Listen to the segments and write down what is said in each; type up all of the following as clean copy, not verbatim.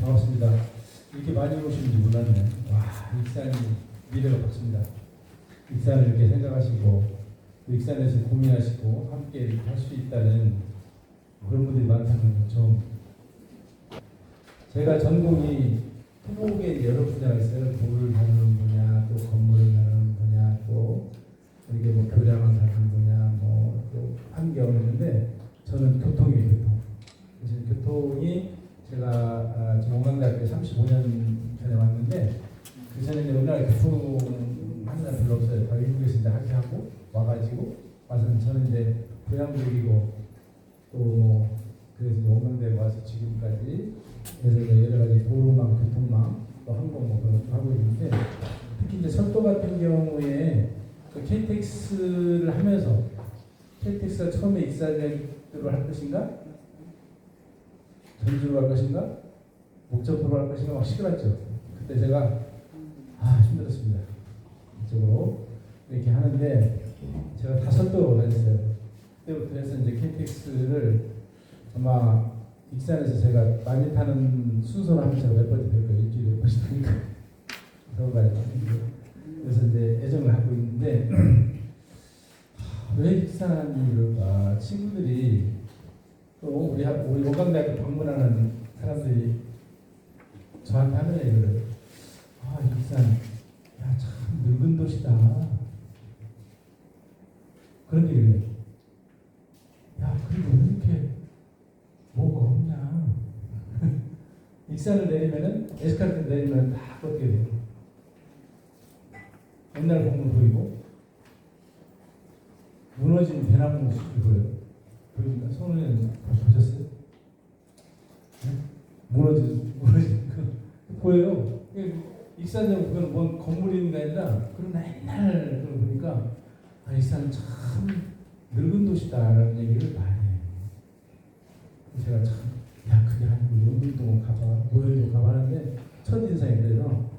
반갑습니다. 이렇게 많이 오시는지 몰랐네. 와, 익산이 미래가 밝습니다. 익산을 이렇게 생각하시고, 익산에서 고민하시고, 함께 할 수 있다는 그런 분들이 많다는 건 처음. 제가 전공이 토목의 여러 분야가 있어요. 돌을 다루는 분야, 또 건물을 다루는 분야, 또 이게 뭐 교량을 다루는 분야, 뭐 또 환경을 있는데, 저는 교통이에요, 교통. 그래서 교통이 제가 지금 원광대학교에 35년 전에 왔는데 그 전에 우리나라 교통 하는 사람 별로 없어요. 다 외국에서 이제 하게 하고 와가지고 와서 저는 이제 부양국이고 또 그래서 원광대에 와서 지금까지 그래서 여러 가지 도로망, 교통망, 또 항공 뭐 그런 것도 하고 있는데 특히 이제 철도 같은 경우에 그 KTX를 하면서 KTX가 처음에 익산역으로 할 것인가? 전주로 갈 것인가? 목적도로 갈 것인가? 막 시끄럽죠. 그때 제가 힘들었습니다. 이쪽으로 이렇게 하는데 제가 5도로 다녔어요. 그때부터 해서 이제 KTX를 아마 익산에서 제가 많이 타는 순서로 하면 제가 몇 번이 될 거예요. 일주일에 몇 번씩 타니까. 서울까지. 그래서 이제 애정을 하고 있는데 왜 익산이 이럴까? 친구들이 또 우리 원광대학교 방문하는 사람들이 저한테 하는 얘기를 익산 참 늙은 도시다 그런 얘기를 해요. 그리고 왜 이렇게 뭐가 없냐. 익산을 내리면은 에스카레이터 내리면 다 어떻게 돼요? 옛날 공물 보이고 무너진 대나무 숲이 보여요. 보입니까? 손을 보셨어요? 네? 무너진 보여요. 익산역 그건 뭔 건물이 있는 게 아니라 그런 옛날 그걸 보니까 익산은 참 늙은 도시다라는 얘기를 많이 해요. 제가 참 그게 아니고 용문동은 가봐, 모현도 가봐는데 첫인상이 그래서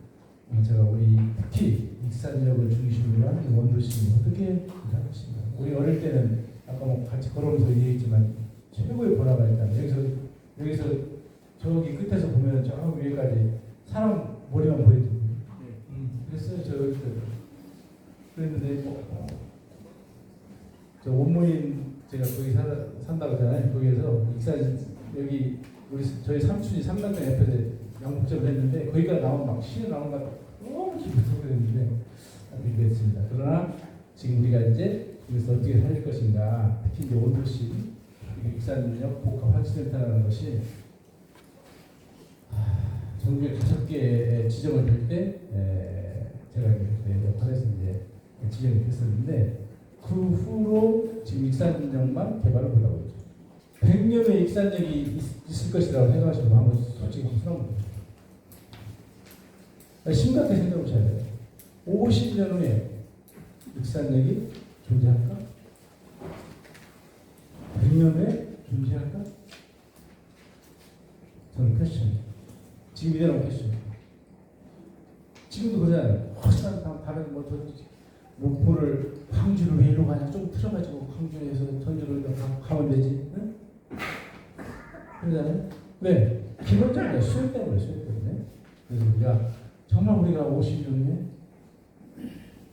제가 우리 특히 익산역을 중심으로 하는 원도시는 어떻게 하고 있습니다. 우리 어릴 때는 아까 뭐 같이 걸어오면서 얘기했지만 최고의 보라가 있다. 여기서 저기 끝에서 보면 저 위에까지 사람 머리만 보이죠. 그랬어요. 저 어릴 때. 그랬는데 저 원모인 제가 거기 산다고 하잖아요. 거기에서 익산 여기 저희 삼촌이 삼남매 옆에서 양복점을 했는데 거기가 나오면 막 시에 나오는 것 같아요. 너무 기쁘고 그랬는데 비교했습니다. 그러나 지금 우리가 이제 여기서 어떻게 살릴 것인가, 특히 이제 원도시 익산역 복합환치센터라는 것이 전국에 5개의 지정을 될 때 제가 이제 관에서 이제 지정이 됐었는데 그 후로 지금 익산역만 개발을 못하고 있죠. 100년의 익산역이 있을 것이라고 생각하시면 한번 솔직히 한번 심각하게 생각해 보셔야 돼요. 50년 후에 익산역이 존재할까? 100년 후에 존재할까? 저는 퀘스천. 지금 이대로 퀘스천. 지금도 그러잖아요. 혹시나 다른 목포를 광주를 왜 일로 가냐? 좀 틀어가지고 광주에서 전주를 가면 되지. 응? 그러잖아요. 왜? 기본적으로 수요 때문에. 그래서 정말 우리가 50년 후에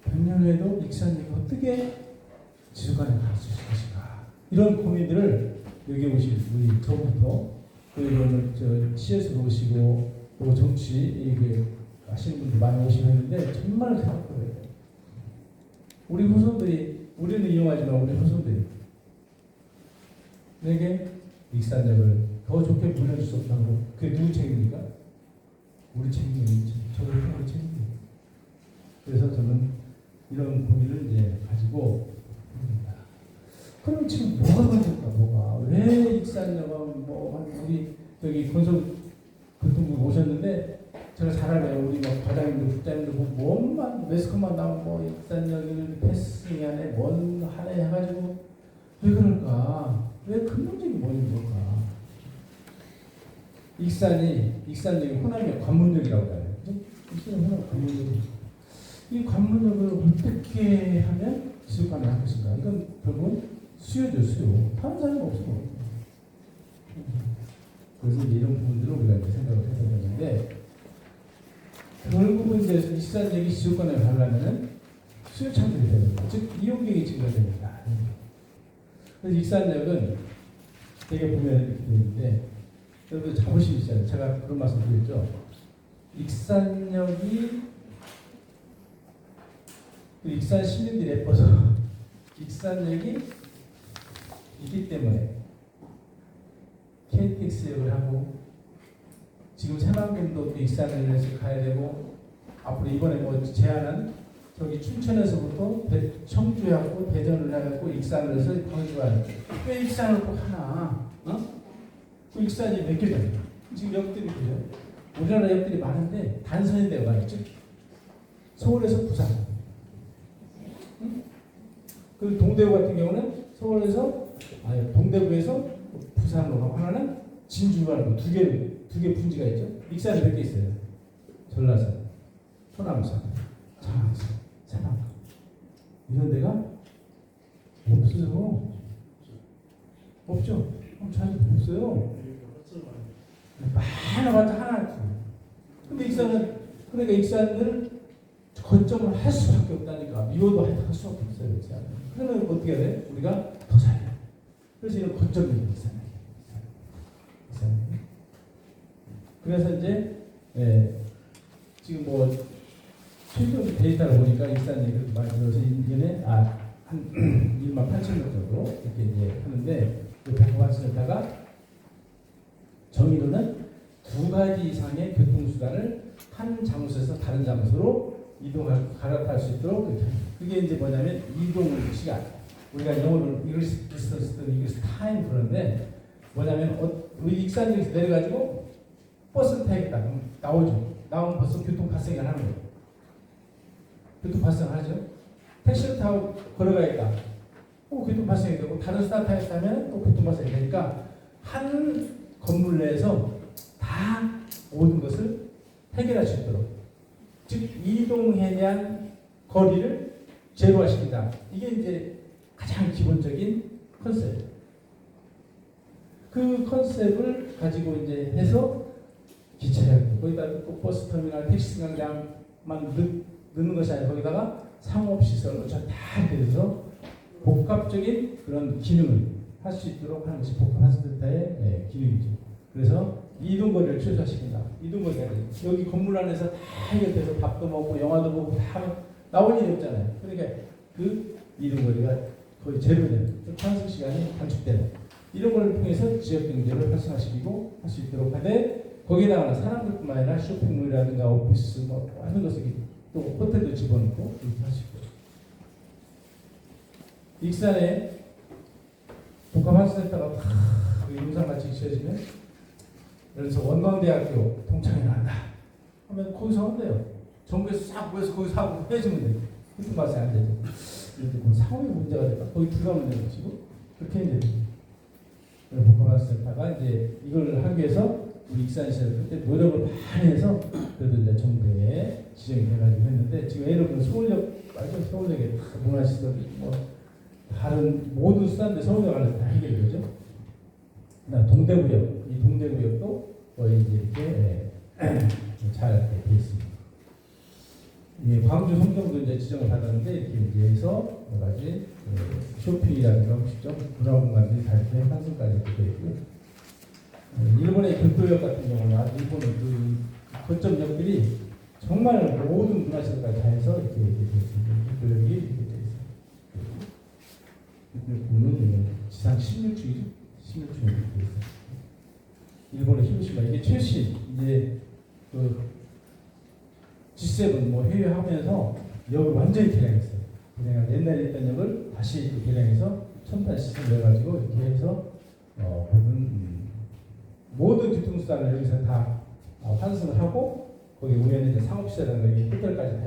100년 후에도 익산역이 어떻게 지속가능을 갈 수 있을 것인가, 이런 고민들을 여기 오신 우리 저부터 그리고 시에서 오시고 또 정치 이게 하시는 분들 많이 오시고 했는데 정말 생각해요. 우리 후손들이, 우리는 이용하지만 우리 후손들이 내게 익산역을 더 좋게 물려줄 수 없다고. 그게 누구 책임입니까? 우리 책임이죠. 저도 우리 책임이에요. 그래서 저는 이런 고민을 이제 가지고 있습니다. 그럼 지금 뭐가 문제일까? 왜 익산역은 우리 여기 건설교통부 오셨는데 제가 잘 알아요. 우리 과장님들, 국장님들 뭔만 매스컴만 나오면 익산역을 패스팅하네, 뭔 하네 해가지고 왜 그럴까? 왜 근본적인 원인이 뭘까? 익산역이 호남역 관문역이라고 해요. 익산역 호남 관문역이. 이 관문역을 어떻게 하면 지속 가능할 것인가? 이건 결국은 수요죠, 수요. 다른 사람이 없어. 그래서 이런 부분들을 우리가 생각을 해서 익산역이 지역권에 가려면은 수요창들이 됩니다. 즉 이용객이 증가됩니다. 그래서 익산역은 되게 보면 이렇게 되어 있는데 여러분 자부심 있잖아요. 제가 그런 말씀 드렸죠. 익산역이 익산 시민들이 예뻐서 익산역이 있기 때문에 KTX역을 하고 지금 새만금도 익산역에서 가야 되고 앞으로 이번에 뭐 제안한 저기 춘천에서부터 청주하고 대전을 해갖고 익산을 해서 광주가 왜 익산을 꼭 하나? 그 익산이 몇 개잖아요. 지금 역들이 그죠? 우리나라 역들이 많은데 단선인데요, 말이죠. 서울에서 부산. 그 동대구 같은 경우는 서울에서 동대구에서 부산으로 가고 하나는 진주로 가는 거 두 개 분지가 있죠. 익산에 몇 개 있어요. 전라선, 호남선, 장항선, 새만금 이런 데가 없어요. 없죠. 잘 없어요. 많아봤자 하나. 근데 익산은 그러니까 익산을 거점을 할 수밖에 없다니까. 미워도 할 수밖에 없어요. 익산. 그러면 어떻게 해야 돼? 우리가 더 잘해. 그래서 이런 거점이 익산. 그래서 이제 지금 뭐 최종 데이터를 보니까 익산이 그렇게 많이 들어서 1년에 한 1만 8천 명 정도 이렇게 이제 하는데 그 백화관센터가 정의로는 2가지 이상의 교통수단을 한 장소에서 다른 장소로 갈아탈 수 있도록 그게 이제 뭐냐면 이동 시간. 우리가 영어로 English distance, English time 그러는데 뭐냐면 우리 익산역에서 내려가지고 버스를 타야겠다. 그럼 나오죠. 나오는 버스 교통 발생을 하는 거예요. 교통 발생을 하죠. 택시를 타고 걸어가야겠다. 교통 발생이 되고 다른 수단 타야겠다면 또 교통 발생이 되니까 한 건물 내에서 다 모든 것을 해결할 수 있도록 즉 이동에 대한 거리를 제로화시킨다. 이게 이제 가장 기본적인 컨셉. 그 컨셉을 가지고 이제 해서 기차역 거기다 또 버스터미널, 택시승강장만 넣는 것이 아니라 거기다가 상업시설을 다 해서 복합적인 그런 기능을 할 수 있도록 하는 것이 복합화센터의 기능이죠. 그래서 이동거리를 최소화시킨다. 이동거리가 여기 건물 안에서 다 해결돼서 밥도 먹고 영화도 보고 다 나올 일이 없잖아요. 그러니까 그 이동거리가 거의 제로되는, 환승 시간이 단축되는 이런 걸 통해서 지역 경제를 활성화시키고 할 수 있도록 하되 거기다가 사람들뿐만 아니라 쇼핑몰이라든가 오피스 뭐 하는 것을 또 호텔도 집어넣고 이렇게 할 수 있고 익산에 복합환센터가 다 용산같이 지어지면 예를 들어서 원광대학교 동창회 나간다 하면 거기서 한대요. 전국에서 싹 모여서 거기서 하고 빼주면 돼요. 그런 맛이 안 되죠. 이렇게 사업이 문제가 될까? 거기 들어가면 되는 것이고 그렇게 했는데 복합환센터가 이제 이걸 하기 위해서 우리 익산시에서 그때 노력을 많이 해서 그래도 이제 정부에 지정이 돼가지고 했는데 지금 예를 들면 서울역 말고 서울역에 문화시설 뭐 다른 모든 수단들 서울역 안에서 다 해결되죠. 동대구역 이 동대구역도 거의 이제 이렇게 잘 돼 있습니다. 광주 송정도 이제 지정을 받았는데 이렇게 이제 해서 여러 가지 쇼핑이라든가 음식점 문화공간들이 다 이렇게 환승까지 이렇게 되어 있고요. 일본의 교토역 같은 경우는 일본의 그 거점역들이 정말 모든 문화시설까지 다 해서 이렇게 되어 있습니다. 교토역이 이렇게 되어 있어요. 보면 지상 16층이죠. 16층이 이렇게 되어 있어요. 일본의 히로시마 이게 최신 이제 그 G7 뭐 회의하면서 역을 완전히 개량했어요. 개량을 옛날에 있던 역을 다시 개량해서 첨단 시스템 내가지고 이렇게 해서 모든 교통수단을 여기서 다 환승을 하고 거기 우연히 이제 상업시설이라는 호텔까지 다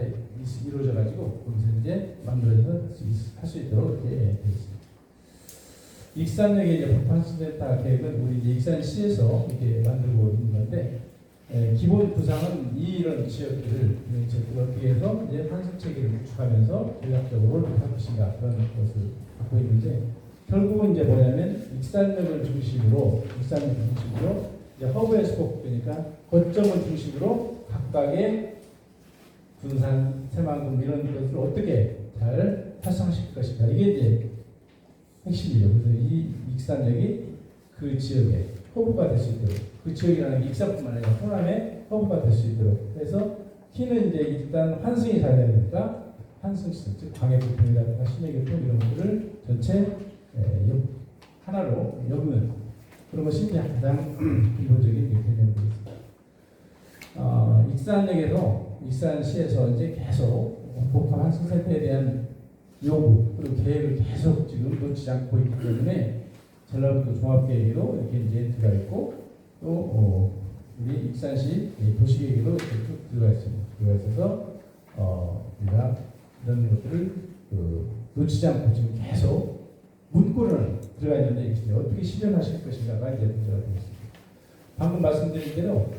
이루어져가지고 거기서 이제 만들어져서 할 수 있도록 이렇게 되어 있습니다. 익산역의 이제 복합환승센터 계획은 우리 이제 익산시에서 이렇게 만들고 있는 건데 기본 구상은 이런 지역들을 어떻게 해서 이제 환승 체계를 구축하면서 전략적으로 할 것인가 그런 것을 갖고 있는데 결국은 이제 뭐냐면 익산역을 중심으로 이제 허브에서 꼭 그러니까 거점을 중심으로 각각의 군산, 새만금 이런 것을 어떻게 잘 활성화시킬 것인가. 이게 이제 핵심이죠. 그래서 이 익산역이 그 지역의 허브가 될 수 있도록, 그 지역이라는 게 익산뿐만 아니라 호남의 허브가 될 수 있도록 해서 키는 이제 일단 환승이 잘 되야 되니까 환승시설, 즉 광해교통이라든가 시내교통 이런 것들을 전체 하나로 엮는 그런 것이 이제 가장 기본적인 개념이 되겠습니다. 익산역에서 익산시에서 이제 계속 복합 환승센터에 대한 요구 그리고 계획을 계속 지금 놓치지 않고 있기 때문에 전라북도 종합계획에도 이렇게 이제 들어가 있고 또 우리 익산시 도시계획에도 이렇게 쭉 들어가 있습니다. 들어가 있어서 우리가 이런 것들을 놓치지 않고 지금 계속 문구를 들어가 있는데 이제 어떻게 실현하실 것인가가 이제 문제가 되겠습니다. 방금 말씀드린 대로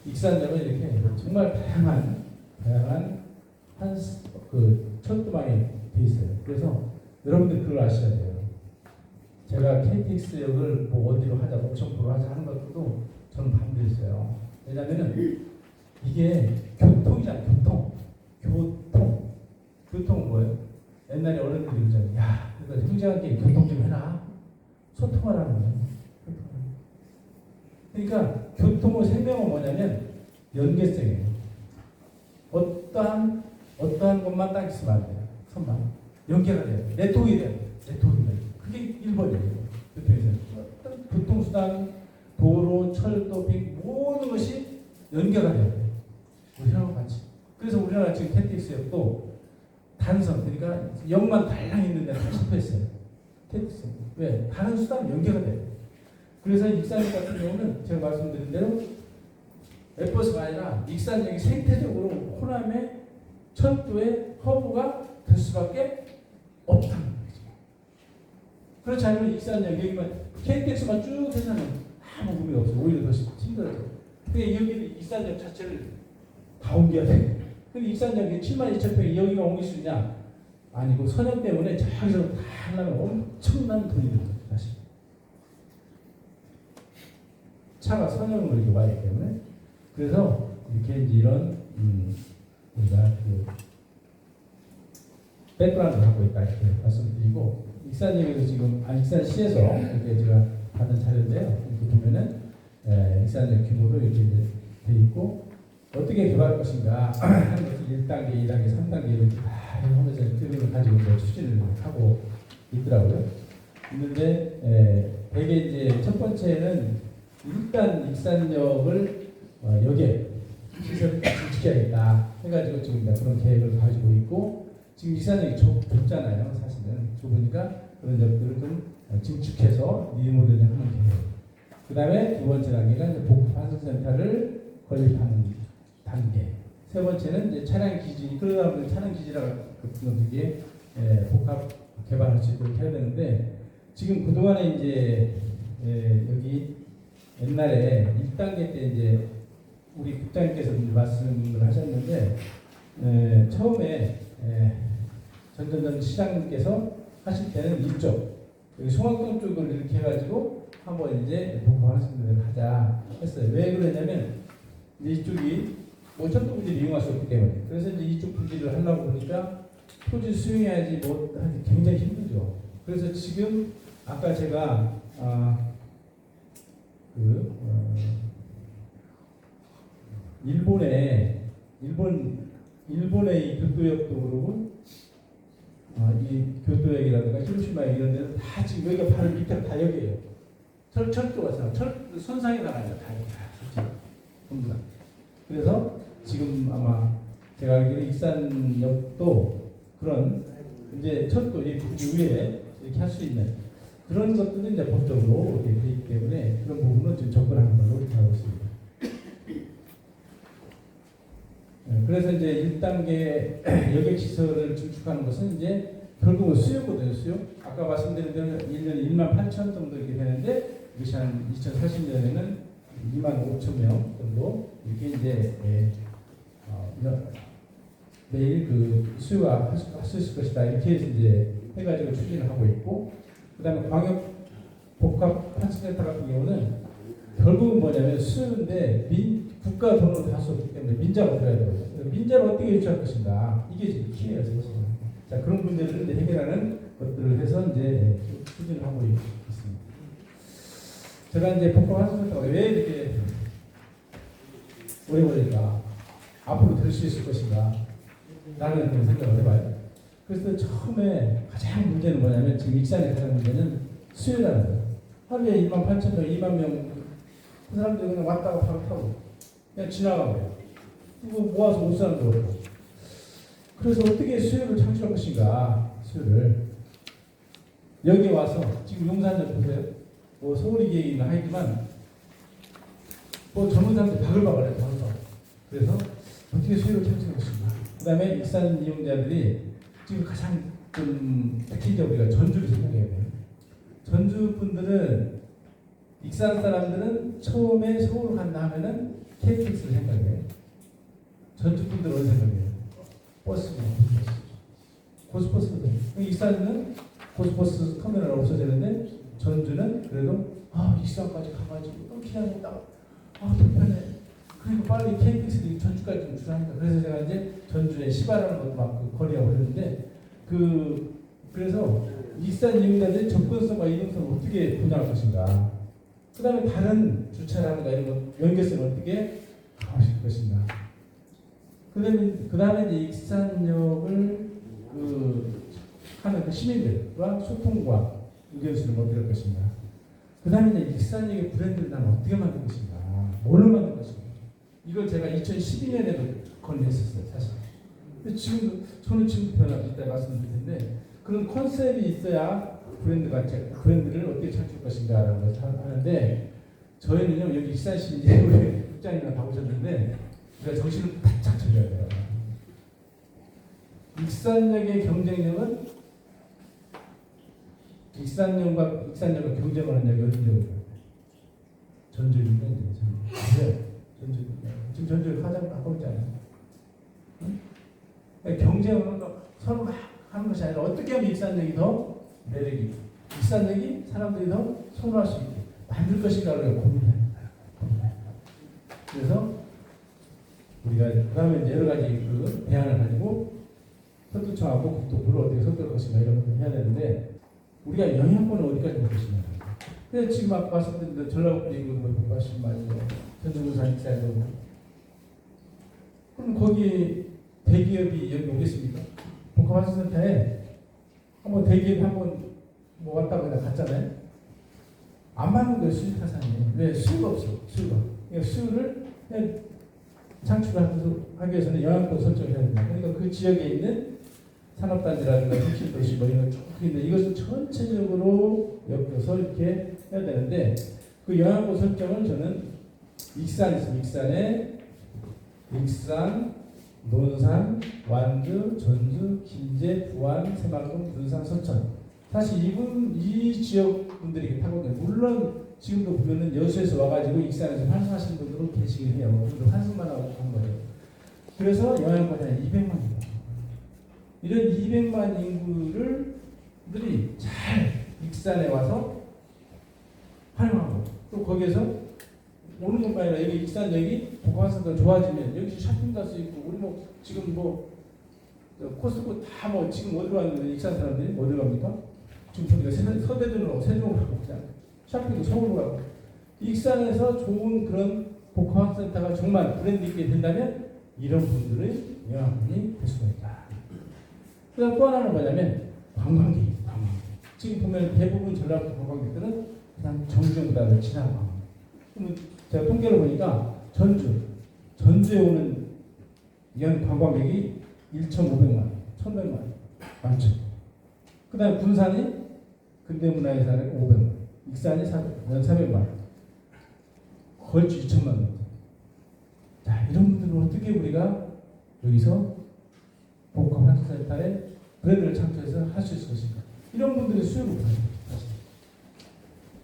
익산역은 이렇게 정말 다양한 철도망이 돼 있어요. 그래서 여러분들 그걸 아셔야 돼요. 제가 KTX역을 뭐 어디로 하자, 목청부로 하자 하는 것도 저는 반대했어요. 왜냐면은 이게 교통이잖아요. 교통은 뭐예요? 옛날에 어른들이 그러잖아요. 야, 그러니까 형제한테 교통 좀 해라. 소통하라는 거예요. 그러니까 교통의 생명은 뭐냐면 연계성이에요. 어떠한 것만 딱 있으면 안 돼요. 선만 연계가 돼요. 네트워크가 돼요. 그게 1번이에요. 교통에서 어떤 교통수단, 도로, 철도, 빙 모든 것이 연계가 돼야 돼요. 우리랑 같이. 그래서 우리나라 지금 KTX역도 단선, 그러니까 역만 달랑 있는데 다 실패했어요. KTX. 왜? 다른 수단 연계가 돼요. 그래서 익산역 같은 경우는 제가 말씀드린 대로 F버스가 아니라 익산역이 생태적으로 호남의 철도의 허브가 될 수밖에 없다는 거죠. 그렇지 않으면 익산역 여기만 KTX만 쭉 해서는 아무 의미가 없어요. 오히려 더 힘들어져요. 근데 여기 익산역 자체를 다 옮겨야 돼요. 근데 익산역이 72,000평이 여기가 옮길 수 있냐? 아니고 선형 때문에 저기서 다 하려면 엄청난 돈이 들어요. 다시 차가 선형으로 이렇게 와야 때문에 그래서 이렇게 이제 이런 우리가 백그라운드를 갖고 있다 이렇게 말씀드리고 익산역에서 지금 익산시에서 이렇게 제가 받은 자료인데요. 이렇게 보면은 익산역 규모도 이렇게 이제 돼 있고 어떻게 개발할 것인가 하는 것을 1단계, 2단계, 3단계 이렇게 다 하면서 그림을 가지고 이제 추진을 하고 있더라고요. 있는데 대개 이제 첫 번째는 일단 익산역을 역에 시설을 지켜야겠다 해가지고 지금 그런 계획을 가지고 있고 지금 익산역이 좁잖아요. 사실은 좁으니까 그런 역들을 좀 증축해서 리모델링하는 계획. 그 다음에 두 번째 단계가 이제 복합환승센터를 건립하는 단계. 세 번째는 이제 차량 기지, 그러다 보면 차량 기지라고 되게 복합 개발할 수 있도록 해야 되는데 지금 그동안에 이제 여기 옛날에 1단계 때 이제 우리 국장님께서 말씀을 하셨는데 처음에 전전전 시장님께서 하실 때는 이쪽 여기 송악동 쪽을 이렇게 해가지고 한번 이제 복합환승을 하자 했어요. 왜 그러냐면 이쪽이 뭐 철도 부지를 이용할 수 없기 때문에 그래서 이제 이쪽 부지를 하려고 보니까 토지 수용해야지 뭐 굉장히 힘들죠. 그래서 지금 아까 제가 일본의 이 교토역도 그러고 이 교토역이라든가 히로시마역 이런 데는 다 지금 여기가 바로 밑에 다 여기에요. 철도가 선상에 나가요. 다 전부 다. 그래서 지금 아마 제가 알기로 익산역도 그런 이제 철도 이 위에 이렇게 할 수 있는 그런 것들은 이제 법적으로 이렇게 되기 때문에 그런 부분은 지금 접근하는 걸로 이렇게 하고 있습니다. 그래서 이제 1단계 여객시설을 증축하는 것은 이제 결국은 수요거든요. 수요. 아까 말씀드린 대로 1년에 18,000 정도 이렇게 되는데 이것이 한 2040년에는 25,000명 정도 이렇게 이제 매일 그 수요가 할 수 있을 것이다 이렇게 이제 해가지고 추진을 하고 있고 그다음에 광역 복합 환승센터 같은 경우는 결국은 뭐냐면 수요인데 국가 돈으로 다 할 수 없기 때문에 민자가 들어야 되거든요. 민자를 어떻게 유치할 것인가 이게 지금 키예요, 사실. 자, 그런 문제를 이제 해결하는 것들을 해서 이제 추진을 하고 있습니다. 제가 이제 복합학습센터가 왜 이렇게 오래 걸릴까? 앞으로 될 수 있을 것인가? 라는 그런 생각을 해봐요. 그래서 처음에 가장 문제는 뭐냐면 지금 익산의 가장 문제는 수요라는 거예요. 하루에 28,000명, 2만 명, 그 사람들이 그냥 왔다가 바로 타고 그냥 지나가고요. 이거 모아서 못 사는 거고. 그래서 어떻게 수요를 창출할 것인가? 수요를 여기 와서 지금 용산역 보세요. 뭐 서울이기는 하지만 뭐 젊은 사람들 바글바글해요. 그래서 어떻게 수요를 창출할 것인가? 그다음에 익산 이용자들이 지금 가장 좀 특히적으로 우리가 전주를 생각해야 돼요. 전주 분들은 익산 사람들은 처음에 서울 간다 하면은 KTX를 생각해요. 전주 분들은 어디 생각해요? 버스죠. 고속버스거든요. 익산은 고속버스 터미널 없어지는데 전주는 그래도 익산까지 가가지고 그냥 딱 불편해. 그리고 빨리 KTX 전주까지 좀 주라니까. 그래서 제가 이제 전주에 시바라는 것도 막 그 거리가 오르는데 그래서 익산 이용자들의 접근성과 이동성을 어떻게 분양할 것인가. 그 다음에 다른 주차라든가 이런 것 연계성을 어떻게 강화시킬 것인가. 그 다음에 이제 익산역을 하는 그 시민들과 소통과 의견수를 어떻게 할 것인가. 그 다음에 이제 익산역의 브랜드를 난 어떻게 만들 것인가. 뭘로 만들 것인가. 이걸 제가 2012년에도 건의했었어요, 사실. 근데 지금 저는 지금 변화 이따 말씀드릴 텐데 그런 컨셉이 있어야 브랜드를 어떻게 찾을 것인가라는 것을 하는데 저희는요 여기 익산시 이제 우리 국장님이랑 가보셨는데 우리가 정신을 바짝 차려야 돼요. 익산역의 경쟁력은 익산역과 경쟁을 하는 역이 어딘지 모르겠어요. 전주인데 전주 지금 전주를 가장 가까웠지 않아요? 경쟁은 서로 막 하는 것이 아니라 어떻게 하면 익산역이 더 매력이 익산역이 사람들이 더 선호할 수 있게 만들 것인가를 고민합니다. 그래서 우리가 그 다음에 이제 여러 가지 그 대안을 가지고 서초청하고 국토부를 어떻게 섞을 것인가 이런 것을 해야 되는데 우리가 영향권을 어디까지 볼 것이냐. 그래서 지금 아까 말씀드린 전라북도 복합시 말이죠. 전주군산 익산도 그럼 거기 대기업이 여기 오겠습니까? 복합학습센터에 한번 대기업이 한번 뭐 왔다고 그냥 갔잖아요. 안 맞는 거예요. 수직 타산이. 왜? 수요가 없어. 그러니까 수요를 창출하기 위해서는 영향권 설정을 해야 된다. 그러니까 그 지역에 있는 산업단지라든가 혁신도시 뭐 이런 쭉 있는데 이것을 전체적으로 엮어서 이렇게 해야 되는데 그 영향권 설정을 저는 익산에 있습니다. 익산, 논산, 완주, 전주, 김제, 부안, 새만금, 군산, 서천. 사실 이 지역 분들이 타거든요. 물론 지금도 보면은 여수에서 와가지고 익산에서 환승하시는 분들은 계시긴 해요. 그분들 환승만 하고 간 거예요. 그래서 영향권이 한 200만입니다. 이런 200만 인구들이 잘 익산에 와서 활용하고 또 거기에서 오는 것만 아니라 여기 익산역이 복합학습센터 좋아지면 여기 쇼핑 갈 수 있고 우리 뭐 지금 뭐 코스코 다 뭐 지금 어디로 가는데 익산 사람들이 어디로 갑니까? 지금 보니까 서대전으로 세종으로 가고 있잖아요. 쇼핑도 서울로 가고 익산에서 좋은 그런 복합학습센터가 정말 브랜드 있게 된다면 이런 분들의 영향이 될 수가 있다. 그다음 또 하나는 뭐냐면 관광객. 지금 보면 대부분 전라도 관광객들은 그냥 정주행보다는 지나는 관광. 그러면 제가 통계를 보니까 전주에 오는 연 관광객이 1,500만, 1,100만 많죠. 그 다음에 군산이 근대문화유산에 500만, 익산이 연 400만, 걸치 2,000만. 자, 이런 분들은 어떻게 우리가 여기서 복합학습센터에 브랜드를 창출해서 할 수 있을 것인가? 이런 분들의 수요를 보여줍니다.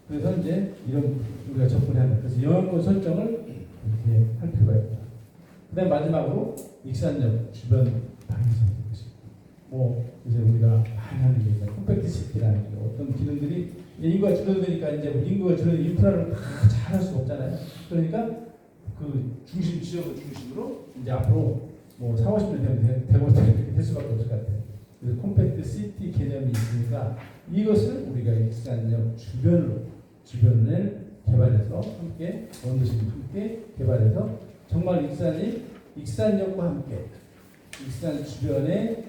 그래서 이제 이런 우리가 접근해야 합니다. 그래서 영향권 설정을 이렇게 할 필요가 있다. 그다음 마지막으로 익산역 주변 방위성 뭐 이제 우리가 많이 하는 게 있어요. 컴팩트 시티라는 게 어떤 기능들이 인구가 줄어드니까 이제 인구가 줄어든 인프라를 다 잘할 수가 없잖아요. 그러니까 그 중심 지역을 중심으로 이제 앞으로 뭐 4, 50년 되면 대구가 될 수밖에 없을 것 같아요. 그래서 컴팩트 시티 개념이 있으니까 이것을 우리가 익산역 주변을 개발해서 함께 원도심과 함께 개발해서 정말 익산역과 함께 익산 주변의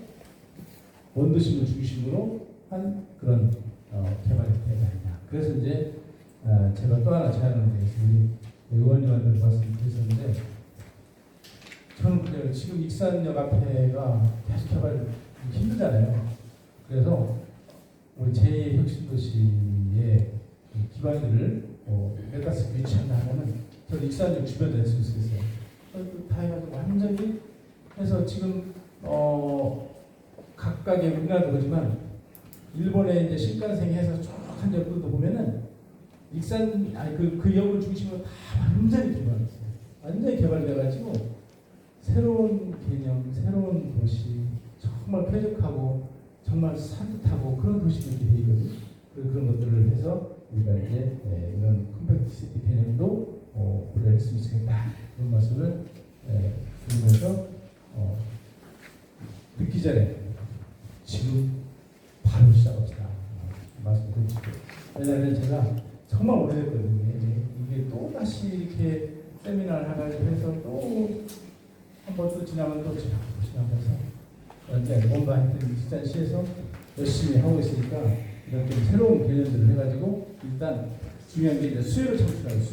원도심을 중심으로 한 그런 개발이 되지 않냐. 그래서 이제 제가 또 하나 제안을 드리겠습니다. 우리 의원님한테 말씀드렸는데 저는 그래요. 지금 익산역 앞에가 계속 개발이 힘들잖아요. 그래서 우리 제2혁신도시의 기반들을 메가스 위치한다 하면은 저는 익산역 주변에 했으면 좋겠어요. 다 해가지고 완전히 해서 지금 각각의 우리나라도 그렇지만 일본에 이제 신칸센 해서 쭉 한 역들도 보면은 그 역을 중심으로 다 완전히 개발했어요. 완전히 개발돼가지고 새로운 개념, 새로운 도시, 정말 쾌적하고 정말 산뜻하고 그런 도시들이 되거든요. 그런 것들을 해서 우리가 이제 이런 컴팩트 시티 개념도 고려를 했으면 좋겠다. 그런 말씀을 드리면서 듣기 전에 지금 바로 시작합시다. 말씀드리고 왜냐하면 제가 정말 오래됐거든요. 이게 또 다시 이렇게 세미나를 해가지고 해서 또 한 번 또 지나면 또 지나면서 이제 뭔가 하여튼 익산시에서 열심히 하고 있으니까 이런 좀 새로운 개념들을 해가지고 일단 중요한 게 이제 수요를 창출하는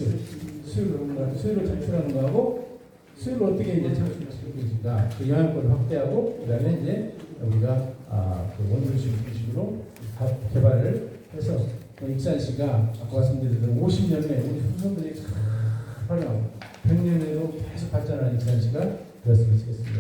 수요를 창출하는 거하고 수요를 어떻게 이제 창출시킬 것인가 그 영향권을 확대하고 그다음에 이제 우리가 그 원도시 중심으로 개발을 해서 익산시가 아까 말씀드린 대로 50년 내에 우리 후손들이 활용 100년에도 계속 발전하는 익산시가 되었으면 좋겠습니다.